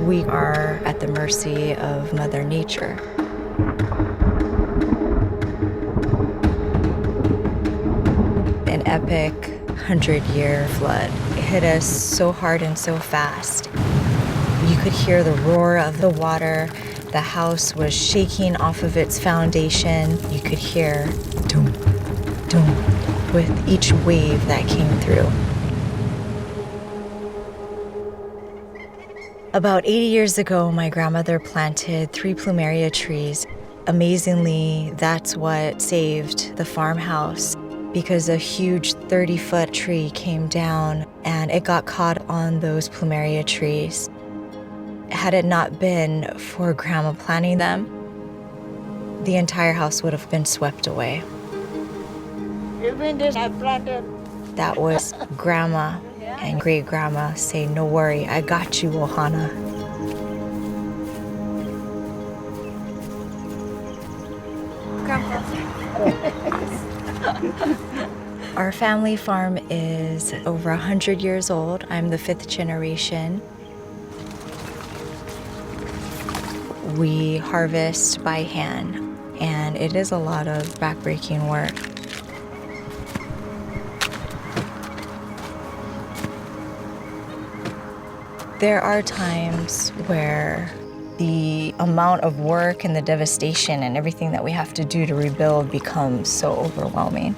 We are at the mercy of Mother Nature. An epic 100-year flood. It hit us so hard and so fast. You could hear the roar of the water. The house was shaking off of its foundation. You could hear doom, doom with each wave that came through. About 80 years ago, my grandmother planted 3 plumeria trees. Amazingly, that's what saved the farmhouse, because a huge 30-foot tree came down and it got caught on those plumeria trees. Had it not been for Grandma planting them, the entire house would have been swept away. Even this I planted. That was Grandma and great-grandma saying, "No worry, I got you, Ohana." Grandpa. Our family farm is over 100 years old. I'm the 5th generation. We harvest by hand, and it is a lot of backbreaking work. There are times where the amount of work and the devastation and everything that we have to do to rebuild becomes so overwhelming.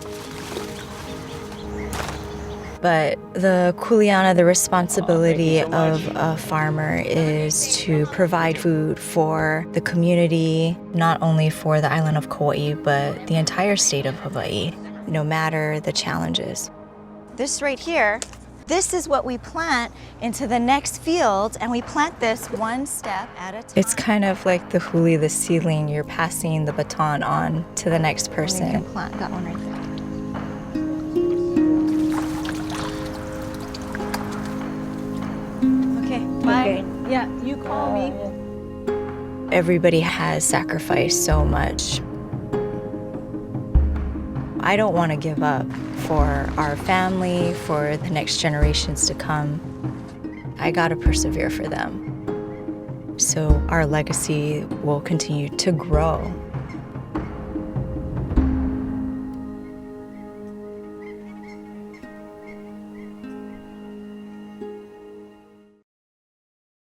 But the kuleana, the responsibility of a farmer is to provide food for the community, not only for the island of Kauai, but the entire state of Hawaii, no matter the challenges. This right here, this is what we plant into the next field, and we plant this one step at a time. It's kind of like the huli, the seedling. You're passing the baton on to the next person. And you can plant that one right there. Okay. Yeah, you call me. Everybody has sacrificed so much. I don't want to give up for our family, for the next generations to come. I gotta persevere for them. So our legacy will continue to grow.